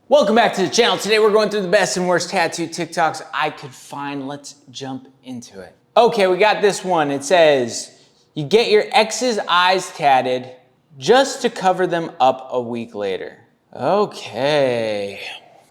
Welcome back to the channel. Today we're going through the best and worst tattoo TikToks I could find. Let's jump into it. Okay, we got this one. It says, you get your ex's eyes tatted just to cover them up a week later. Okay,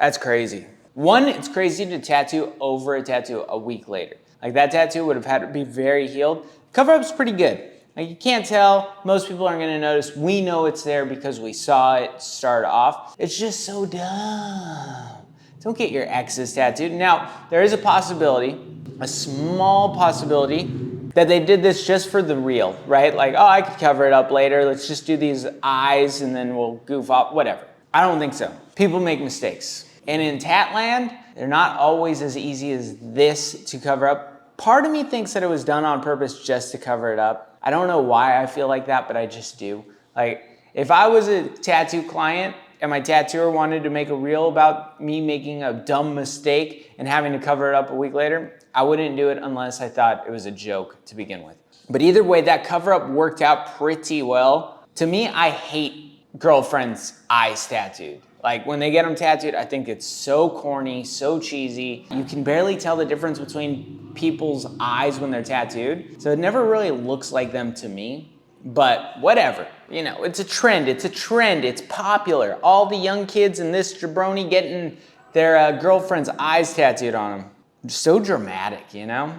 that's crazy. One, it's crazy to tattoo over a tattoo a week later. Like that tattoo would have had to be very healed. Cover-up's pretty good. Like you can't tell, most people aren't gonna notice. We know it's there because we saw it start off. It's just so dumb. Don't get your exes tattooed. Now, there is a possibility, a small possibility, that they did this just for the real, right? Like, oh, I could cover it up later. Let's just do these eyes and then we'll goof off, whatever. I don't think so. People make mistakes. And in Tatland, they're not always as easy as this to cover up. Part of me thinks that it was done on purpose just to cover it up. I don't know why I feel like that, but I just do. Like, if I was a tattoo client and my tattooer wanted to make a reel about me making a dumb mistake and having to cover it up a week later, I wouldn't do it unless I thought it was a joke to begin with. But either way, that cover up worked out pretty well. To me, I hate girlfriends' eyes tattooed. Like when they get them tattooed, I think it's so corny, so cheesy. You can barely tell the difference between people's eyes when they're tattooed. So it never really looks like them to me, but whatever. You know, it's a trend, it's popular. All the young kids in this jabroni getting their girlfriend's eyes tattooed on them. So dramatic, you know?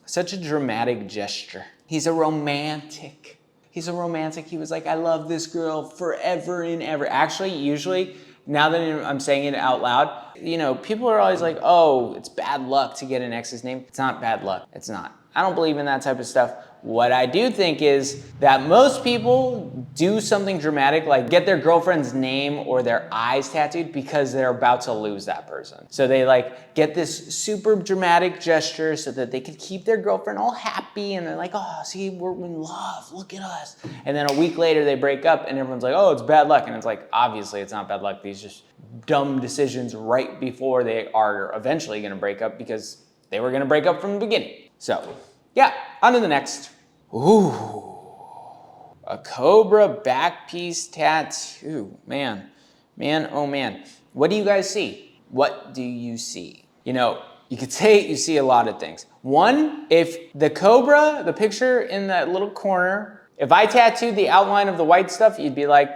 Such a dramatic gesture. He's a romantic. He's a romantic. He was like, I love this girl forever and ever. Actually, usually, now that I'm saying it out loud, you know, people are always like, oh, it's bad luck to get an ex's name. It's not bad luck. It's not. I don't believe in that type of stuff. What I do think is that most people do something dramatic, like get their girlfriend's name or their eyes tattooed because they're about to lose that person. So they like get this super dramatic gesture so that they could keep their girlfriend all happy and they're like, oh, see, we're in love, look at us. And then a week later they break up and everyone's like, oh, it's bad luck. And it's like, obviously it's not bad luck. These just dumb decisions right before they are eventually gonna break up because they were gonna break up from the beginning. So yeah, on to the next. Ooh, a cobra back piece tattoo. Man, oh man. What do you guys see? What do you see? You know, you could say you see a lot of things. One, if the cobra, the picture in that little corner, if I tattooed the outline of the white stuff, you'd be like,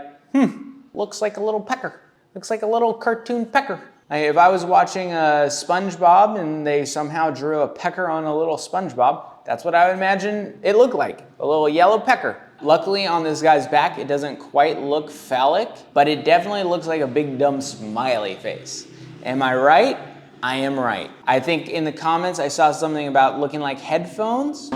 looks like a little pecker. Looks like a little cartoon pecker. If I was watching a SpongeBob and they somehow drew a pecker on a little SpongeBob, that's what I would imagine it looked like, a little yellow pecker. Luckily on this guy's back, it doesn't quite look phallic, but it definitely looks like a big dumb smiley face. Am I right? I am right. I think in the comments I saw something about looking like headphones.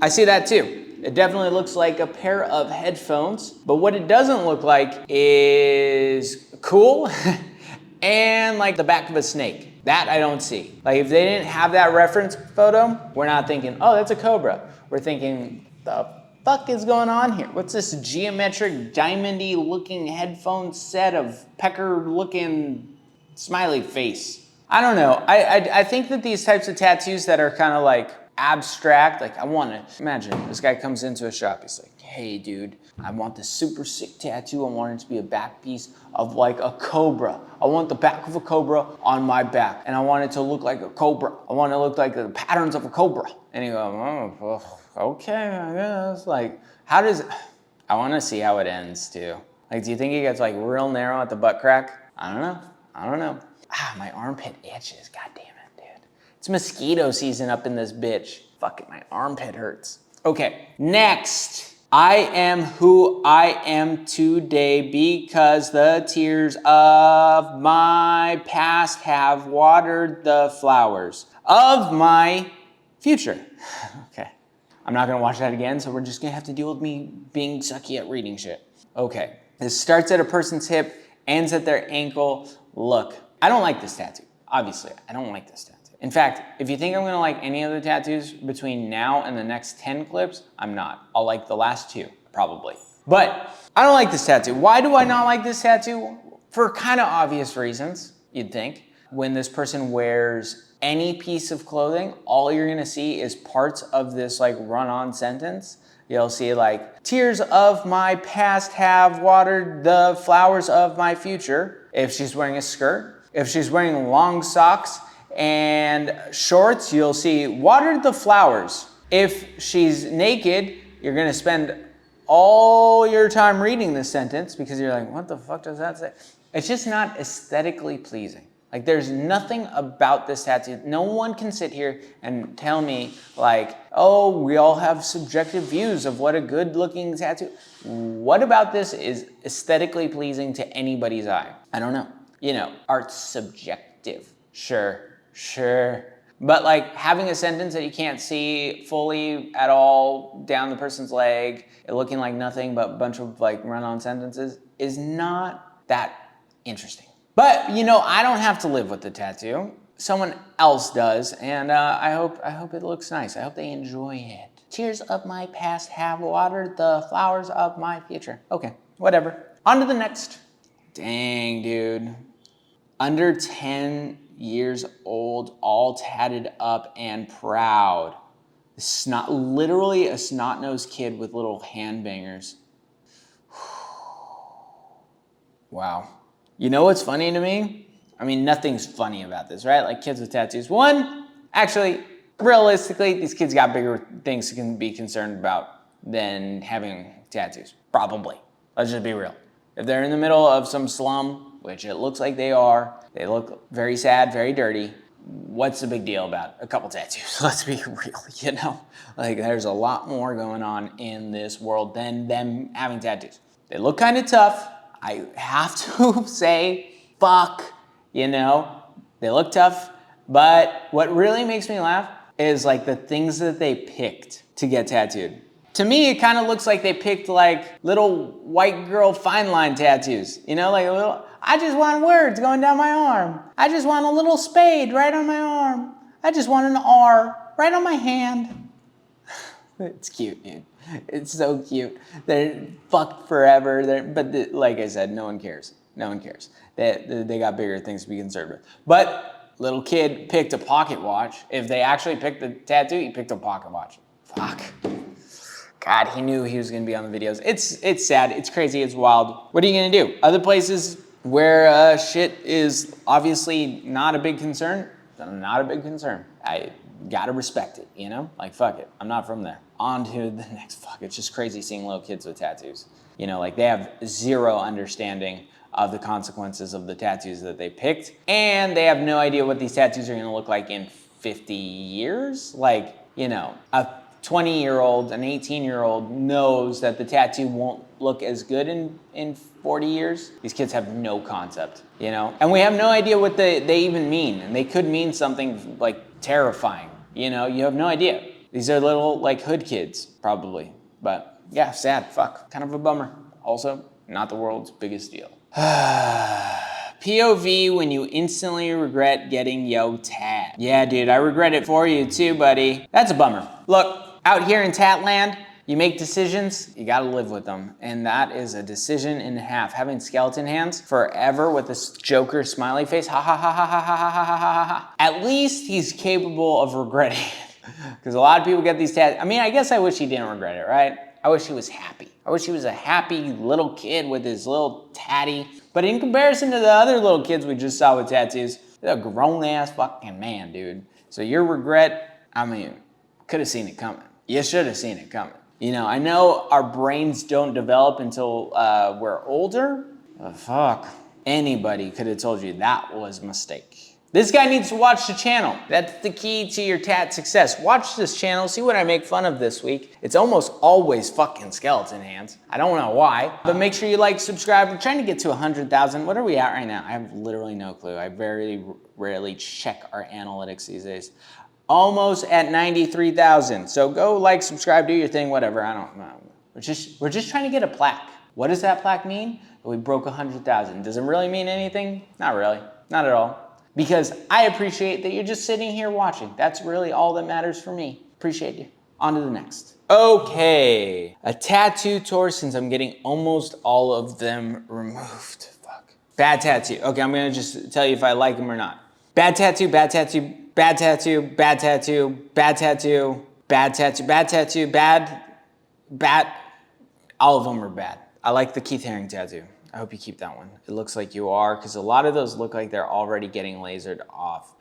I see that too. It definitely looks like a pair of headphones, but what it doesn't look like is cool and like the back of a snake. That I don't see. Like if they didn't have that reference photo, we're not thinking, oh, that's a cobra. We're thinking, the fuck is going on here? What's this geometric, diamondy looking headphone set of pecker looking smiley face? I don't know. I think that these types of tattoos that are kind of like abstract, like I want to imagine this guy comes into a shop. He's like, hey dude, I want this super sick tattoo. I want it to be a back piece of like a cobra. I want the back of a cobra on my back and I want it to look like a cobra. I want it to look like the patterns of a cobra. And you go, oh, okay, I guess. Like, how does it, I want to see how it ends too. Like, do you think it gets like real narrow at the butt crack? I don't know. Ah, my armpit itches, god damn it, dude. It's mosquito season up in this bitch. Fuck it, my armpit hurts. Okay, next. I am who I am today because the tears of my past have watered the flowers of my future. Okay, I'm not gonna watch that again, so we're just gonna have to deal with me being sucky at reading shit. Okay, this starts at a person's hip, ends at their ankle. Look, I don't like this tattoo. Obviously, I don't like this tattoo. In fact, if you think I'm gonna like any of the tattoos between now and the next 10 clips, I'm not. I'll like the last 2, probably. But I don't like this tattoo. Why do I not like this tattoo? For kind of obvious reasons, you'd think. When this person wears any piece of clothing, all you're gonna see is parts of this like run-on sentence you'll see like, tears of my past have watered the flowers of my future. If she's wearing a skirt, if she's wearing long socks and shorts, you'll see watered the flowers. If she's naked, you're gonna spend all your time reading this sentence because you're like, what the fuck does that say? It's just not aesthetically pleasing. Like there's nothing about this tattoo. No one can sit here and tell me like, oh, we all have subjective views of what a good looking tattoo. What about this is aesthetically pleasing to anybody's eye? I don't know. You know, art's subjective. Sure. But like having a sentence that you can't see fully at all down the person's leg, it looking like nothing but a bunch of like run-on sentences is not that interesting. But you know, I don't have to live with the tattoo. Someone else does, and I hope it looks nice. I hope they enjoy it. Tears of my past have watered the flowers of my future. Okay, whatever. On to the next. Dang, dude. Under 10 years old, all tatted up and proud. Literally a snot-nosed kid with little hand bangers. Wow. You know what's funny to me? I mean, nothing's funny about this, right? Like kids with tattoos. One, actually, realistically, these kids got bigger things to be concerned about than having tattoos. Probably. Let's just be real. If they're in the middle of some slum, which it looks like they are, they look very sad, very dirty, what's the big deal about a couple tattoos? Let's be real, you know? Like there's a lot more going on in this world than them having tattoos. They look kind of tough. I have to say, fuck, you know? They look tough, but what really makes me laugh is like the things that they picked to get tattooed. To me, it kind of looks like they picked like little white girl fine line tattoos. You know, like a little, I just want words going down my arm. I just want a little spade right on my arm. I just want an R right on my hand. It's cute, dude. It's so cute. They're fucked forever. Like I said, no one cares. No one cares. They got bigger things to be concerned with. But little kid picked a pocket watch. If they actually picked the tattoo, he picked a pocket watch. Fuck. God, he knew he was gonna be on the videos. It's sad, it's crazy, it's wild. What are you gonna do? Other places where shit is obviously not a big concern, not a big concern. I gotta respect it, you know? Like, fuck it, I'm not from there. On to the next, fuck, it's just crazy seeing little kids with tattoos. You know, like they have zero understanding of the consequences of the tattoos that they picked, and they have no idea what these tattoos are gonna look like in 50 years. Like, you know, a 20-year-old, an 18-year-old knows that the tattoo won't look as good in 40 years. These kids have no concept, you know? And we have no idea what they even mean. And they could mean something like terrifying, you know? You have no idea. These are little like hood kids, probably. But yeah, sad, fuck. Kind of a bummer. Also, not the world's biggest deal. POV when you instantly regret getting yo tagged. Yeah, dude, I regret it for you too, buddy. That's a bummer. Look, out here in Tatland, you make decisions, you gotta live with them. And that is a decision and a half. Having skeleton hands forever with this Joker smiley face, ha ha ha ha ha ha ha ha ha ha. At least he's capable of regretting it. Because a lot of people get these tattoos. I mean, I guess I wish he didn't regret it, right? I wish he was happy. I wish he was a happy little kid with his little tatty. But in comparison to the other little kids we just saw with tattoos, he's a grown-ass fucking man, dude. So your regret, I mean, could have seen it coming. You should have seen it coming. You know, I know our brains don't develop until we're older, but fuck. Anybody could have told you that was a mistake. This guy needs to watch the channel. That's the key to your tat success. Watch this channel, see what I make fun of this week. It's almost always fucking skeleton hands. I don't know why, but make sure you like, subscribe. We're trying to get to 100,000. What are we at right now? I have literally no clue. I very rarely check our analytics these days. Almost at 93,000. So go like, subscribe, do your thing, whatever. I don't know. We're just trying to get a plaque. What does that plaque mean? We broke 100,000. Does it really mean anything? Not really, not at all. Because I appreciate that you're just sitting here watching. That's really all that matters for me. Appreciate you. On to the next. Okay, a tattoo tour since I'm getting almost all of them removed. Fuck. Bad tattoo. Okay, I'm gonna just tell you if I like them or not. Bad tattoo, bad tattoo, bad tattoo, bad tattoo, bad tattoo, bad tattoo, bad tattoo, bad. bad. All of them are bad. I like the Keith Haring tattoo. I hope you keep that one. It looks like you are, because a lot of those look like they're already getting lasered off.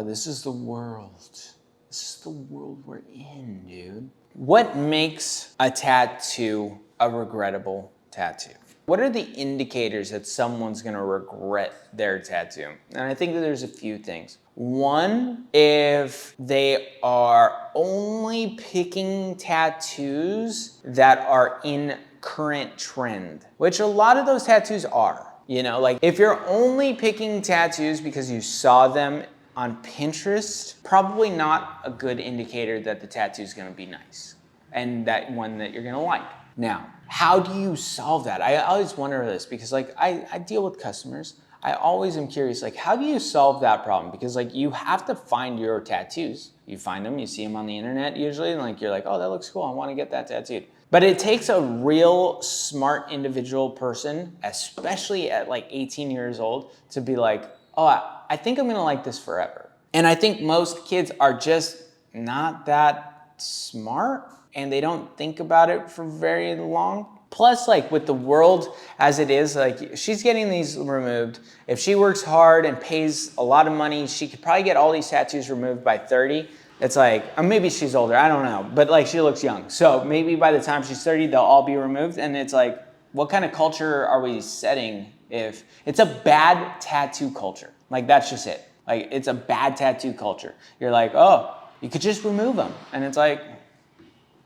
This is the world. This is the world we're in, dude. What makes a tattoo a regrettable tattoo? What are the indicators that someone's gonna regret their tattoo? And I think that there's a few things. One, if they are only picking tattoos that are in current trend, which a lot of those tattoos are. You know, like if you're only picking tattoos because you saw them on Pinterest, probably not a good indicator that the tattoo is gonna be nice and that one that you're gonna like. Now, how do you solve that? I always wonder this because like I deal with customers. I always am curious, like how do you solve that problem? Because like you have to find your tattoos. You find them, you see them on the internet usually, and like you're like, oh, that looks cool, I wanna get that tattooed. But it takes a real smart individual person, especially at like 18 years old, to be like, oh, I think I'm gonna like this forever. And I think most kids are just not that smart and they don't think about it for very long. Plus, like with the world as it is, like she's getting these removed. If she works hard and pays a lot of money, she could probably get all these tattoos removed by 30. It's like, or maybe she's older, I don't know, but like she looks young. So maybe by the time she's 30, they'll all be removed. And it's like, what kind of culture are we setting if it's a bad tattoo culture? Like that's just it. Like it's a bad tattoo culture. You're like, oh, you could just remove them. And it's like,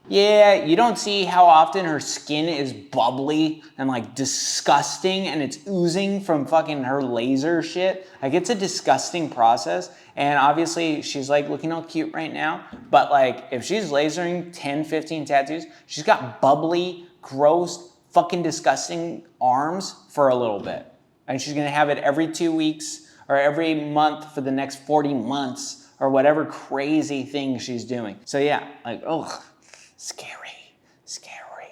yeah, you don't see how often her skin is bubbly and like disgusting and it's oozing from fucking her laser shit. Like it's a disgusting process. And obviously she's like looking all cute right now, but like if she's lasering 10, 15 tattoos, she's got bubbly, gross, fucking disgusting arms for a little bit. And she's gonna have it every 2 weeks or every month for the next 40 months or whatever crazy thing she's doing. So yeah, like, ugh. Scary,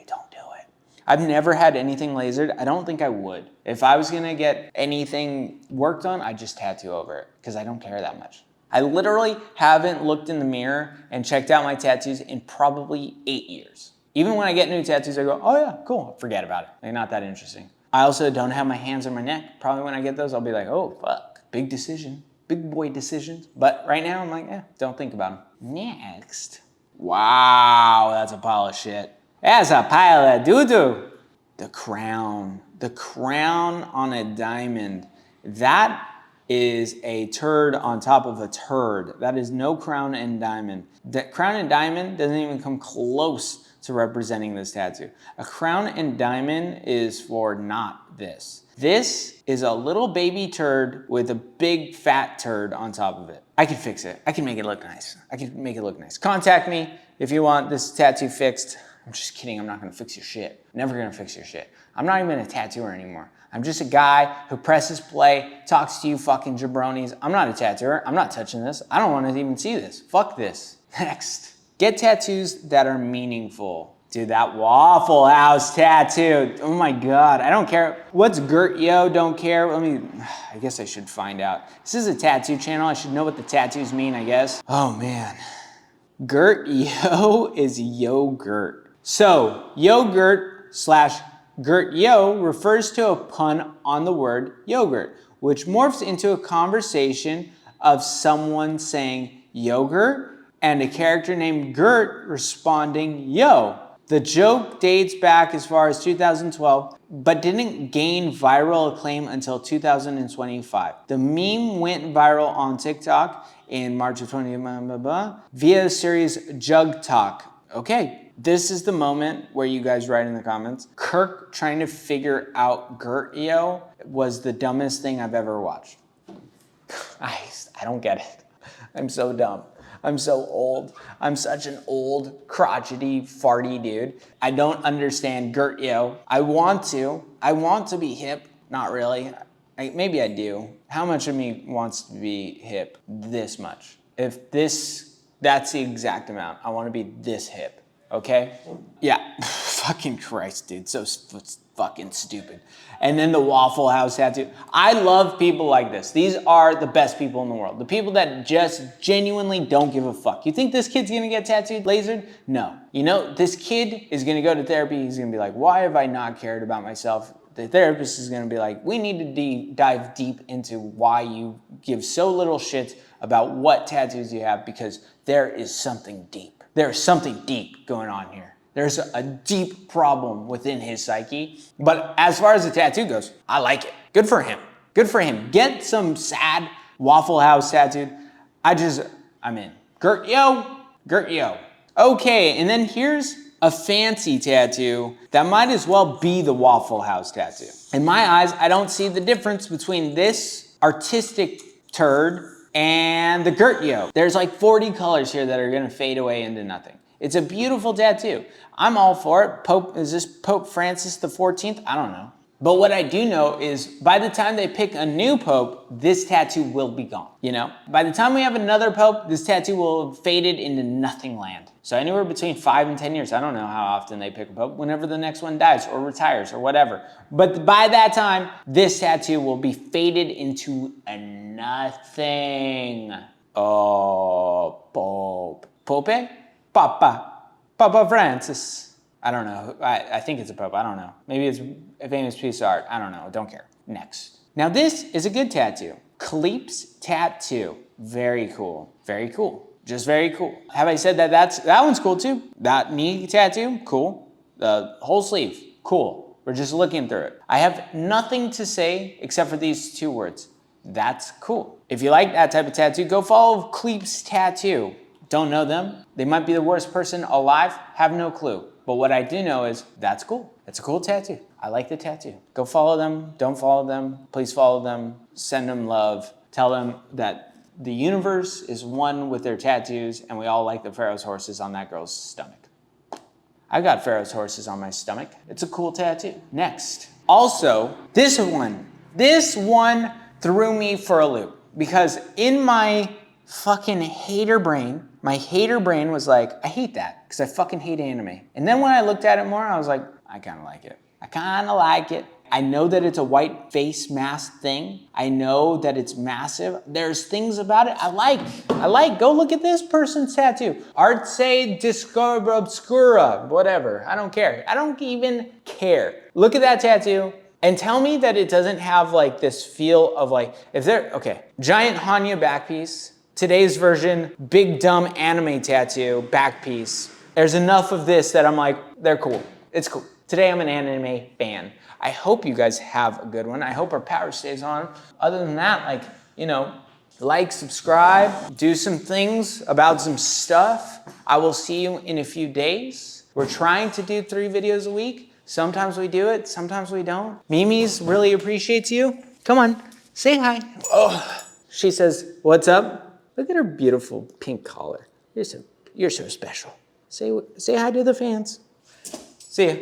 don't do it. I've never had anything lasered. I don't think I would. If I was gonna get anything worked on, I'd just tattoo over it because I don't care that much. I literally haven't looked in the mirror and checked out my tattoos in probably 8 years. Even when I get new tattoos, I go, oh yeah, cool, forget about it. They're not that interesting. I also don't have my hands on my neck. Probably when I get those, I'll be like, oh fuck, big decision, big boy decisions. But right now I'm like, don't think about them. Next. Wow, that's a pile of shit. That's a pile of doo-doo. The crown on a diamond. That is a turd on top of a turd. That is no crown and diamond. The crown and diamond doesn't even come close to representing this tattoo. A crown and diamond is for not this. This is a little baby turd with a big fat turd on top of it. I can fix it. I can make it look nice. Contact me if you want this tattoo fixed. I'm just kidding. I'm not gonna fix your shit. Never gonna fix your shit. I'm not even a tattooer anymore. I'm just a guy who presses play, talks to you fucking jabronis. I'm not a tattooer. I'm not touching this. I don't want to even see this. Fuck this. Next. Get tattoos that are meaningful. Dude, that Waffle House tattoo. Oh my God, I don't care. What's Gert Yo? Don't care. I guess I should find out. This is a tattoo channel. I should know what the tattoos mean, I guess. Oh man. Gert Yo is yogurt. So, yogurt / Gert Yo refers to a pun on the word yogurt, which morphs into a conversation of someone saying yogurt and a character named Gert responding yo. The joke dates back as far as 2012, but didn't gain viral acclaim until 2025. The meme went viral on TikTok in March of 2020 via the series Jug Talk. Okay, this is the moment where you guys write in the comments. Kirk trying to figure out Gert Yo was the dumbest thing I've ever watched. I don't get it. I'm so dumb. I'm so old. I'm such an old, crotchety, farty dude. I don't understand Gert Yo. I want to be hip. Not really. Maybe I do. How much of me wants to be hip? This much. That's the exact amount. I want to be this hip. Okay? Yeah. Fucking Christ, dude. So fucking stupid. And then the Waffle House tattoo. I love people like this. These are the best people in the world. The people that just genuinely don't give a fuck. You think this kid's gonna get tattooed, lasered? No. You know, this kid is gonna go to therapy. He's gonna be like, why have I not cared about myself? The therapist is gonna be like, we need to dive deep into why you give so little shit about what tattoos you have, because there is something deep. There's something deep going on here. There's a deep problem within his psyche. But as far as the tattoo goes, I like it. Good for him. Good for him. Get some sad Waffle House tattooed. I'm in. Gert yo. Okay, and then here's a fancy tattoo that might as well be the Waffle House tattoo. In my eyes, I don't see the difference between this artistic turd and the Gert yo. There's like 40 colors here that are gonna fade away into nothing. It's a beautiful tattoo. I'm all for it. Is this Pope Francis the 14th? I don't know. But what I do know is by the time they pick a new pope, this tattoo will be gone, you know? By the time we have another pope, this tattoo will have faded into nothing land. So anywhere between 5 and 10 years, I don't know how often they pick a pope, whenever the next one dies or retires or whatever. But by that time, this tattoo will be faded into a nothing. Oh, Pope. Pope? Papa Francis. I don't know. I think it's a pope. I don't know. Maybe it's a famous piece of art. I don't know. Don't care. Next. Now this is a good tattoo. Cleep's tattoo. Very cool. Very cool. Just very cool. Have I said that that one's cool too? That knee tattoo? Cool. The whole sleeve? Cool. We're just looking through it. I have nothing to say except for these 2 words. That's cool. If you like that type of tattoo, go follow Cleep's tattoo. Don't know them. They might be the worst person alive. Have no clue. But what I do know is that's cool. It's a cool tattoo. I like the tattoo. Go follow them. Don't follow them. Please follow them. Send them love. Tell them that the universe is one with their tattoos and we all like the Pharaoh's horses on that girl's stomach. I got Pharaoh's horses on my stomach. It's a cool tattoo. Next. Also, this one threw me for a loop because in my fucking hater brain, my hater brain was like, I hate that because I fucking hate anime. And then when I looked at it more, I was like, I kind of like it. I kind of like it. I know that it's a white face mask thing. I know that it's massive. There's things about it I like. Go look at this person's tattoo. Arte Discover Obscura, whatever. I don't care. I don't even care. Look at that tattoo and tell me that it doesn't have like this feel of like, giant Hanya back piece. Today's version, big dumb anime tattoo, back piece. There's enough of this that I'm like, they're cool. It's cool. Today I'm an anime fan. I hope you guys have a good one. I hope our power stays on. Other than that, like, subscribe, do some things about some stuff. I will see you in a few days. We're trying to do 3 videos a week. Sometimes we do it, sometimes we don't. Mimi's really appreciates you. Come on, say hi. Oh, she says, what's up? Look at her beautiful pink collar. You're so special. Say hi to the fans. See ya.